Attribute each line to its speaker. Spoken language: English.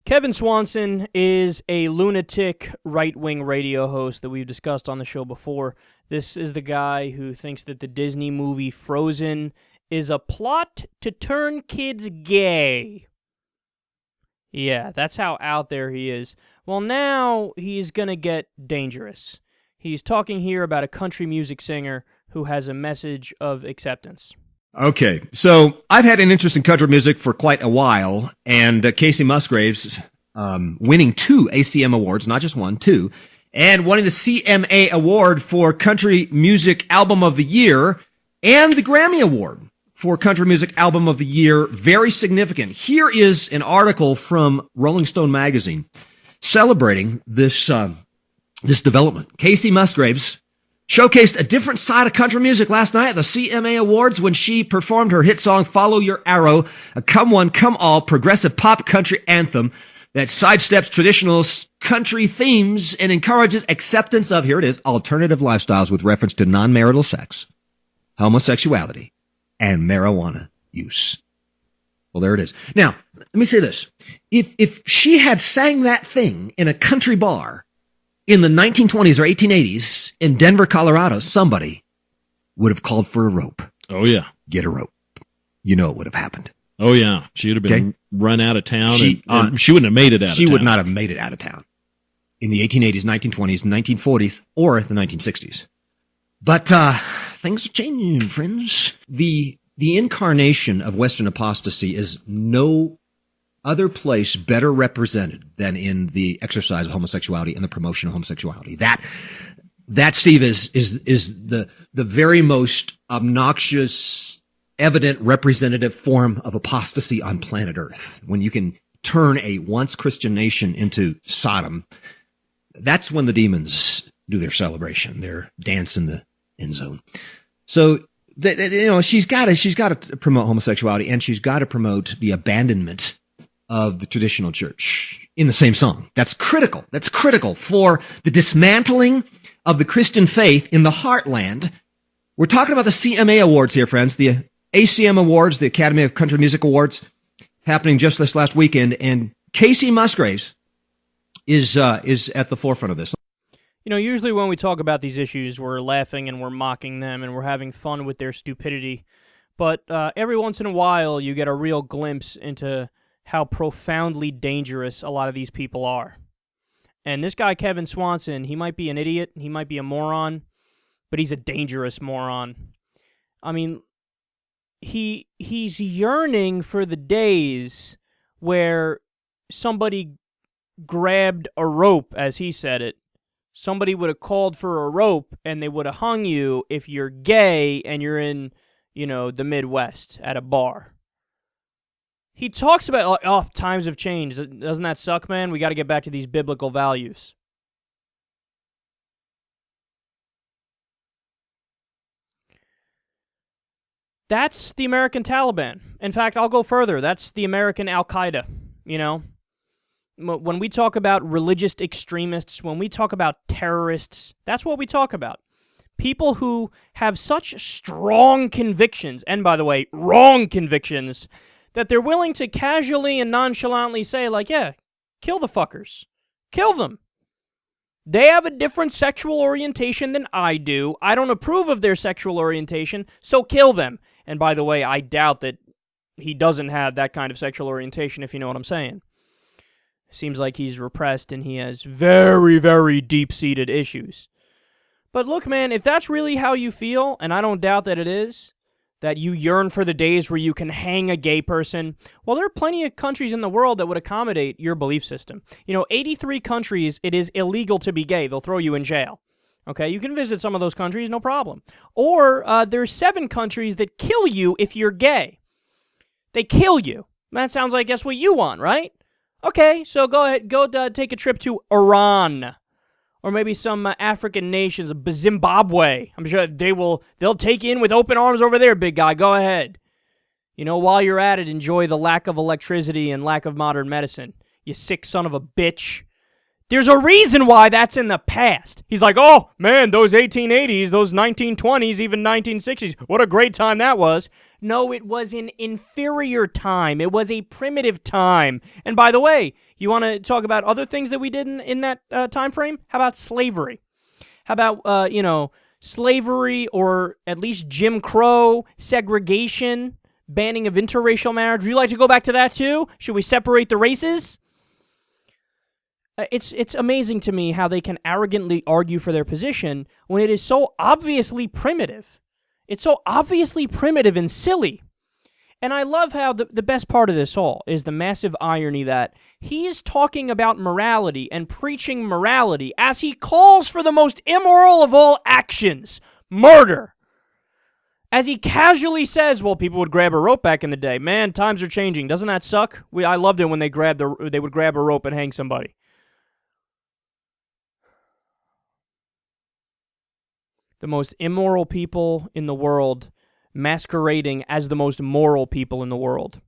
Speaker 1: Kevin Swanson is a lunatic right-wing radio host that we've discussed on the show before. This is the guy who thinks that the Disney movie Frozen is a plot to turn kids gay. Yeah, that's how out there he is. Well, now he's going to get dangerous. He's talking here about a country music singer who has a message of acceptance.
Speaker 2: Okay, so I've had an interest in country music for quite a while, and Kacey Musgraves winning 2 ACM Awards, not just 1, 2, and winning the CMA Award for Country Music Album of the Year and the Grammy Award for Country Music Album of the Year. Very significant. Here is an article from Rolling Stone magazine celebrating this development. Kacey Musgraves showcased a different side of country music last night at the CMA Awards when she performed her hit song, Follow Your Arrow, a come one, come all progressive pop country anthem that sidesteps traditional country themes and encourages acceptance of, here it is, alternative lifestyles with reference to non-marital sex, homosexuality, and marijuana use. Well, there it is. Now, let me say this. If she had sang that thing in a country bar in the 1920s or 1880s in Denver, Colorado, somebody would have called for a rope.
Speaker 3: Oh, yeah.
Speaker 2: Get a rope. You know it would have happened.
Speaker 3: Oh, yeah. She would have been run out of town. And she wouldn't have made it out of town.
Speaker 2: She would not have made it out of town in the 1880s, 1920s, 1940s, or the 1960s. But things are changing, friends. The incarnation of Western apostasy is no other place better represented than in the exercise of homosexuality and the promotion of homosexuality. That Steve is the very most obnoxious, evident representative form of apostasy on planet Earth. When you can turn a once Christian nation into Sodom, that's when the demons do their celebration, their dance in the end zone. So, she's got to promote homosexuality, and she's got to promote the abandonment of the traditional church in the same song. That's critical. That's critical for the dismantling of the Christian faith in the heartland. We're talking about the CMA Awards here, friends, the ACM Awards, the Academy of Country Music Awards, happening just this last weekend, and Kacey Musgraves is at the forefront of this.
Speaker 1: You know, usually when we talk about these issues, we're laughing and we're mocking them and we're having fun with their stupidity. But every once in a while, you get a real glimpse into how profoundly dangerous a lot of these people are. And this guy, Kevin Swanson, he might be an idiot, he might be a moron, but he's a dangerous moron. I mean, he's yearning for the days where somebody grabbed a rope, as he said it. Somebody would have called for a rope, and they would have hung you if you're gay and you're in, the Midwest at a bar. He talks about, times have changed. Doesn't that suck, man? We got to get back to these biblical values. That's the American Taliban. In fact, I'll go further. That's the American Al-Qaeda, When we talk about religious extremists, when we talk about terrorists, that's what we talk about. People who have such strong convictions, and by the way, wrong convictions, that they're willing to casually and nonchalantly say, yeah, kill the fuckers. Kill them. They have a different sexual orientation than I do. I don't approve of their sexual orientation, so kill them. And by the way, I doubt that he doesn't have that kind of sexual orientation, if you know what I'm saying. Seems like he's repressed and he has very, very deep-seated issues. But look, man, if that's really how you feel, and I don't doubt that it is, that you yearn for the days where you can hang a gay person, well, there are plenty of countries in the world that would accommodate your belief system. 83 countries, it is illegal to be gay. They'll throw you in jail. Okay, you can visit some of those countries, no problem. Or there's 7 countries that kill you if you're gay. They kill you. That sounds like that's what you want, right? Okay, so go ahead, take a trip to Iran, or maybe some African nations, Zimbabwe. I'm sure they'll take you in with open arms over there, big guy. Go ahead. While you're at it, enjoy the lack of electricity and lack of modern medicine. You sick son of a bitch. There's a reason why that's in the past. He's like, oh, man, those 1880s, those 1920s, even 1960s, what a great time that was. No, it was an inferior time. It was a primitive time. And by the way, you want to talk about other things that we did in that time frame? How about slavery? How about, slavery, or at least Jim Crow, segregation, banning of interracial marriage? Would you like to go back to that too? Should we separate the races? It's amazing to me how they can arrogantly argue for their position when it is so obviously primitive. It's so obviously primitive and silly. And I love how the best part of this all is the massive irony that he's talking about morality and preaching morality as he calls for the most immoral of all actions, murder. As he casually says, well, people would grab a rope back in the day. Man, times are changing. Doesn't that suck? I loved it when they would grab a rope and hang somebody. The most immoral people in the world masquerading as the most moral people in the world.